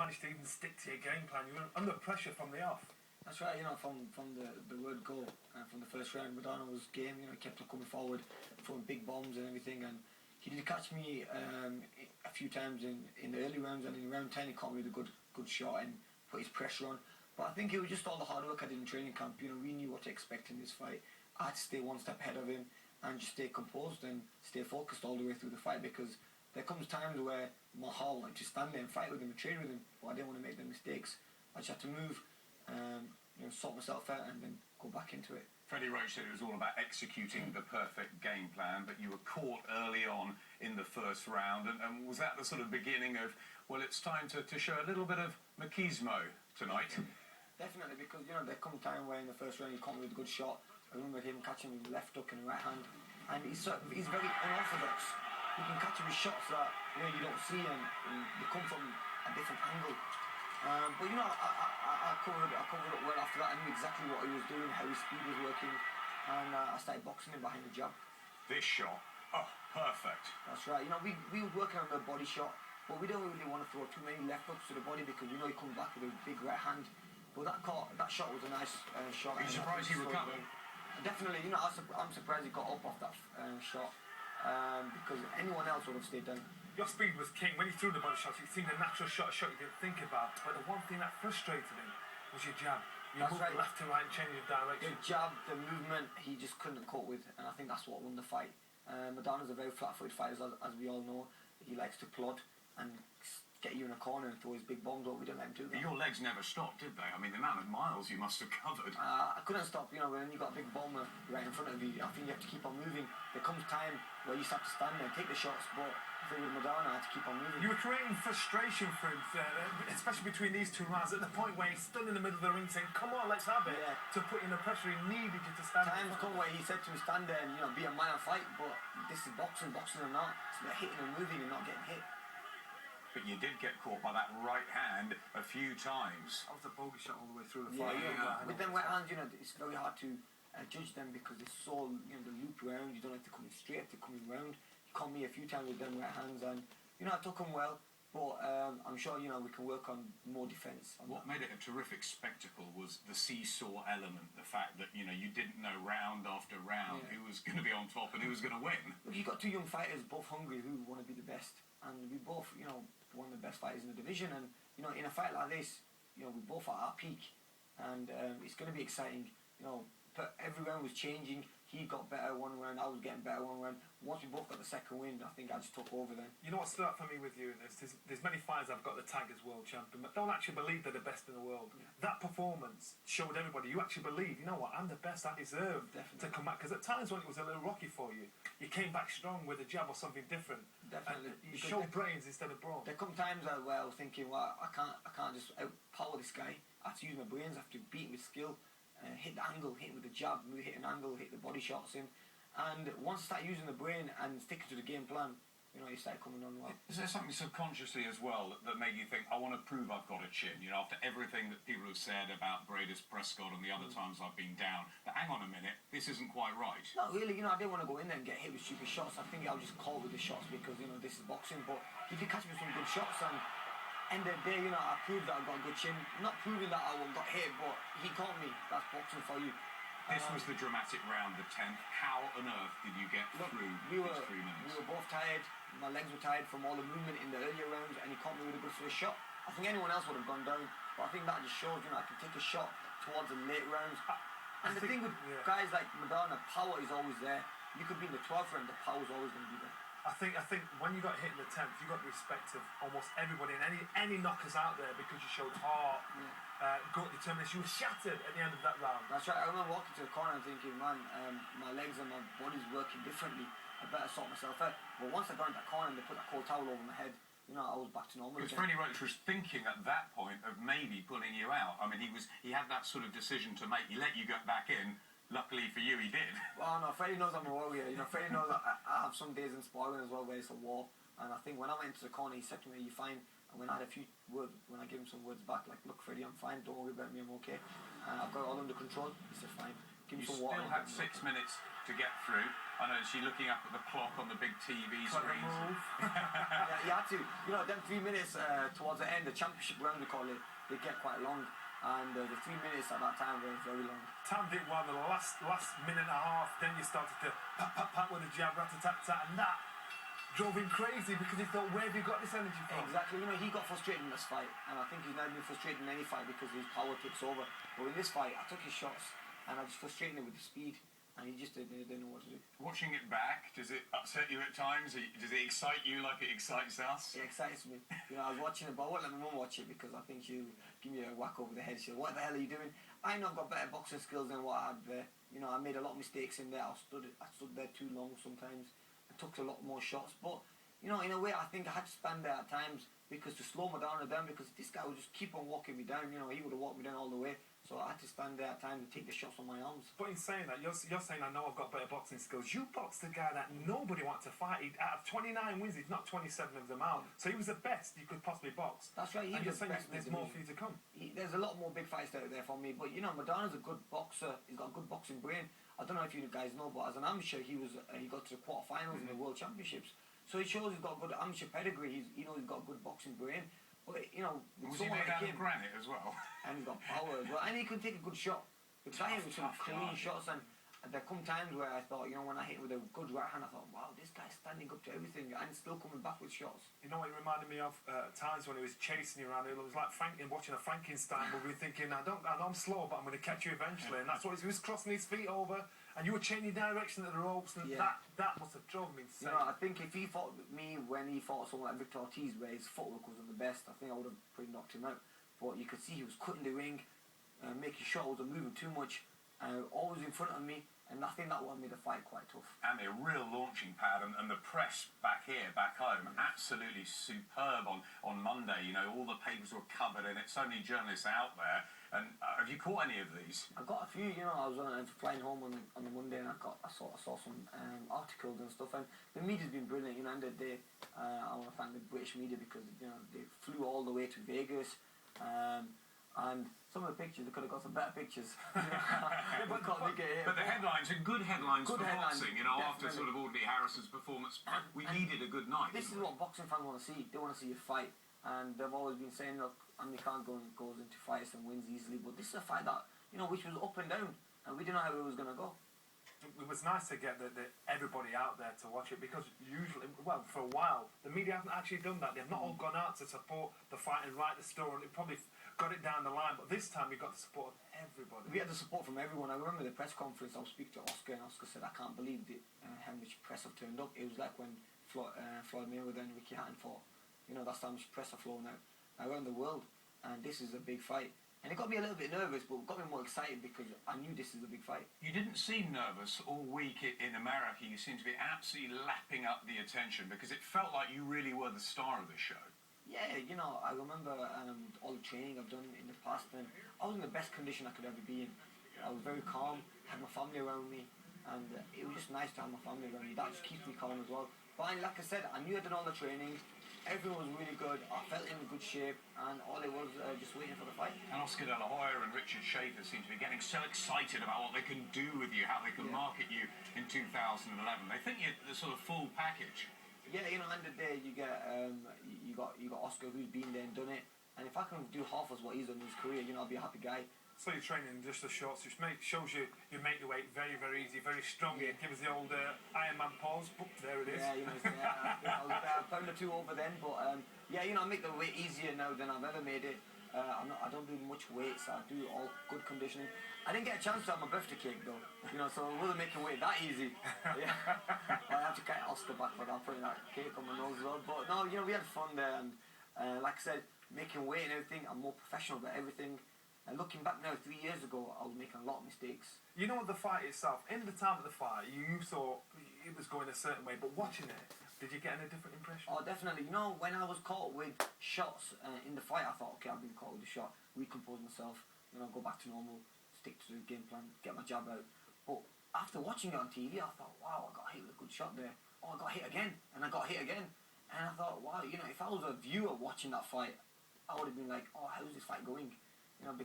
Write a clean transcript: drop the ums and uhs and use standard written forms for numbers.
managed to even stick to your game plan. You were under pressure from the off. That's right, from the word go, from the first round, Maidana was game, he kept on coming forward, throwing big bombs and everything, and he did catch me a few times in the early rounds, and in round 10 he caught me with a good shot and put his pressure on. But I think it was just all the hard work I did in training camp. We knew what to expect in this fight. I had to stay one step ahead of him and just stay composed and stay focused all the way through the fight, because there comes times where my heart wanted to stand there and fight with him and train with him, but I didn't want to make the mistakes. I just had to move, sort myself out and then go back into it. Freddie Roach said it was all about executing the perfect game plan, but you were caught early on in the first round, and was that the sort of beginning of, well, it's time to show a little bit of machismo tonight? Definitely, because, there come time where in the first round he caught me with a good shot. I remember him catching me with the left hook and the right hand, and he's very unorthodox. He can catch him with shots that, you don't see, and they come from a different angle. But I covered up well after that. I knew exactly what he was doing, how his speed was working, and I started boxing him behind the jab. This shot, oh, perfect. That's right. We were working on the body shot, but we don't really want to throw too many left hooks to the body, because he comes back with a big right hand. But that shot was a nice shot. Are you surprised he recovered? Definitely. I'm surprised he got up off that shot, because anyone else would have stayed down. Your speed was king. When he threw the body shots, it seemed a natural shot you didn't think about. But the one thing that frustrated him was your jab. You moved right, left to right, changing direction. The jab, the movement, he just couldn't cope with, and I think that's what won the fight. Maidana's a very flat-footed fighter, as we all know. He likes to plod and get you in a corner and throw his big bombs, but we didn't let him do that. Your legs never stopped, did they? I mean, the amount of miles you must have covered. I couldn't stop, when you got a big bomber right in front of you, I think you have to keep on moving. There comes time where you just have to stand there and take the shots, but I think with Maidana, I had to keep on moving. You were creating frustration for him, especially between these two rounds, at the point where he stood in the middle of the ring saying, come on, let's have it, to put in the pressure. He needed you to stand there. Times come where he said to me, stand there and, be a man and fight, but this is boxing or not. It's about hitting and moving and not getting hit. But you did get caught by that right hand a few times. That was a bogey shot all the way through the fight. With them right hands, it's very hard to judge them, because it's so, the loop round. You don't have to come in straight, have to come in round. He caught me a few times with them right hands, and, I took them well. But I'm sure, we can work on more defence. What made it a terrific spectacle was the seesaw element, the fact that, you didn't know round after round who was going to be on top and who was going to win. Look, you've got two young fighters, both hungry, who want to be the best. And we both, one of the best fighters in the division. And, in a fight like this, we both are at our peak. And it's going to be exciting, But every round was changing. He got better one round, I was getting better one round. Once we both got the second win, I think I just took over then. You know what stood out for me with you in this? There's many fighters I've got the tag as world champion, but don't actually believe they're the best in the world. Yeah. That performance showed everybody you actually believe, I'm the best, I deserve to come back. Because at times when it was a little rocky for you, you came back strong with a jab or something different. Definitely. And you showed brains instead of brawn. There come times where I was thinking, I can't just outpower this guy. I have to use my brains, I have to beat him with skill. Hit the angle, hit with the jab, hit an angle, hit the body shots in. And once I start using the brain and sticking to the game plan, you start coming on well. Is there something subconsciously as well that made you think, I want to prove I've got a chin? After everything that people have said about Bradis Prescott and the other times I've been down, but hang on a minute, this isn't quite right. Not really, I didn't want to go in there and get hit with stupid shots. I think I was just caught with the shots because, this is boxing. But he did catch me with some good shots, and end of the day, I proved that I got a good chin. Not proving that I got hit, but he caught me. That's boxing for you. This was the dramatic round, the 10th. How on earth did you get through these 3 minutes? We were both tired. My legs were tired from all the movement in the earlier rounds, and he caught me with a good first shot. I think anyone else would have gone down, but I think that just shows, I can take a shot towards the late rounds. And the thing with guys like Maidana, power is always there. You could be in the 12th round, the power's always going to be there. I think when you got hit in the 10th, you got the respect of almost everybody and any knockers out there, because you showed heart, gut, determination. You were shattered at the end of that round. That's right. I remember walking to the corner and thinking, man, my legs and my body's working differently. I better sort myself out. But once I got into that corner and they put that cold towel over my head, I was back to normal again. Because Freddie Roach was thinking at that point of maybe pulling you out. I mean, he had that sort of decision to make. He let you get back in. Luckily for you, he did. Well, no, Freddie knows I'm a warrior. Freddie knows I have some days in sparring as well where it's a war. And I think when I went to the corner, he said to me, "Are you fine?" And when I had a few words, when I gave him some words back, like, "Look, Freddie, I'm fine. Don't worry about me. I'm okay. I've got it all under control." He said, "Fine." Give him You some still water. had 6 minutes to get through. I noticed you looking up at the clock on the big TV screens. Yeah, you had to. You know, them 3 minutes towards the end, the championship round we call it, they get quite long. And the 3 minutes at that time were very long. Tam did well in the last minute and a half. Then you started to pat with the jab, rat-a-tat-tat, and that drove him crazy because he thought, where have you got this energy from? Exactly. You know, he got frustrated in this fight, and I think he's never been frustrated in any fight because his power takes over. But in this fight, I took his shots, and I was frustrating him with the speed, and he just didn't know what to do. Watching it back, does it upset you at times? Does it excite you like it excites us? It excites me. You know, I was watching it, but I won't let my mum watch it because I think she'll give me a whack over the head. She'll, what the hell are you doing? I know I've got better boxing skills than what I had there. You know, I made a lot of mistakes in there. I stood there too long sometimes. I took a lot more shots, but you know, in a way, I think I had to stand there at times because to slow Maidana down, because this guy would just keep on walking me down. You know, he would have walked me down all the way. So I had to stand there at times and take the shots on my arms. But in saying that, you're saying, I know I've got better boxing skills. You boxed a guy that nobody wanted to fight. Out of 29 wins, he's knocked 27 of them out. So he was the best you could possibly box. That's right. And you're saying there's more for you to come. There's a lot more big fights out there for me. But, you know, Maidana's a good boxer. He's got a good boxing brain. I don't know if you guys know, but as an amateur, he got to the quarterfinals in the World Championships. So he shows he's got a good amateur pedigree. He's got a good boxing brain. But, you know, was he made out of granite as well? And he's got power as well. And he can take a good shot. The guy with some clean shots. And there come times where I thought, you know, when I hit him with a good right hand, I thought, wow, this guy's standing up to everything and still coming back with shots. You know what it reminded me of? Times when he was chasing you around. It was like watching a Frankenstein movie, thinking, I know I'm slow, but I'm going to catch you eventually. And that's what he was crossing his feet over, and you were changing direction at the ropes, and that must have drove me insane. You know, I think if he fought me when he fought someone like Victor Ortiz, where his footwork wasn't the best, I think I would have pretty knocked him out. But you could see he was cutting the ring, making shots, wasn't moving too much, always in front of me. And I think that one made the fight quite tough. And a real launching pad, and the press back home, absolutely superb on Monday. You know, all the papers were covered, and it's so many journalists out there. And have you caught any of these? I got a few. You know, I was flying home on the Monday, and I saw some articles and stuff. And the media's been brilliant. You know, and I want to thank the British media because you know they flew all the way to Vegas. And some of the pictures, they could have got some better pictures. But the headlines are good headlines for boxing. You know, after sort of Audley Harris's performance, we needed a good night. This is what boxing fans want to see. They want to see a fight. And they've always been saying, look, Amir goes into fights and wins easily. But this is a fight that, you know, which was up and down. And we didn't know how it was going to go. It was nice to get everybody out there to watch it because usually, well, for a while, the media haven't actually done that. They've not all gone out to support the fight and write the story. It probably got it down the line, but this time we got the support of everybody. We had the support from everyone. I remember the press conference, I was speaking to Oscar, and Oscar said, I can't believe how much press have turned up. It was like when Floyd Mayweather and Ricky Hatton fought. You know, that's how much press have flown out around the world. And this is a big fight. And it got me a little bit nervous, but it got me more excited because I knew this is a big fight. You didn't seem nervous all week in America. You seemed to be absolutely lapping up the attention because it felt like you really were the star of the show. Yeah, you know, I remember all the training I've done in the past, and I was in the best condition I could ever be in. I was very calm, had my family around me, and it was just nice to have my family around me. That just keeps me calm as well. But like I said, I knew I'd done all the training. Everyone was really good. I felt in good shape, and all it was just waiting for the fight. And Oscar De La Hoya and Richard Schaefer seem to be getting so excited about what they can do with you, how they can market you in 2011. They think you're the sort of full package. Yeah, you know, end of the day, you got Oscar who's been there and done it. And if I can do half as what he's done in his career, you know, I'll be a happy guy. So you're training in just the shorts, which shows you make the weight very, very easy, very strong. Yeah. Give us the old Ironman pause. There it is. Yeah, you know, I was a pound or two over then, but yeah, you know, I make the weight easier now than I've ever made it. I don't do much weights. I do all good conditioning. I didn't get a chance to have my birthday cake though, you know, so I wasn't making weight that easy. Yeah, I have to get Oscar back for that, putting that cake on my nose as well. But no, you know, we had fun there, and like I said, making weight and everything. I'm more professional about everything. And looking back now, 3 years ago, I was making a lot of mistakes. You know, the fight itself, in the time of the fight, you thought it was going a certain way, but watching it, did you get any different impression? Oh, definitely. You know, when I was caught with shots in the fight, I thought, okay, I've been caught with a shot, recompose myself, you know, go back to normal, stick to the game plan, get my jab out. But after watching it on TV, I thought, wow, I got hit with a good shot there. Oh, I got hit again, and I got hit again. And I thought, wow, you know, if I was a viewer watching that fight, I would have been like, oh, how's this fight going? You know,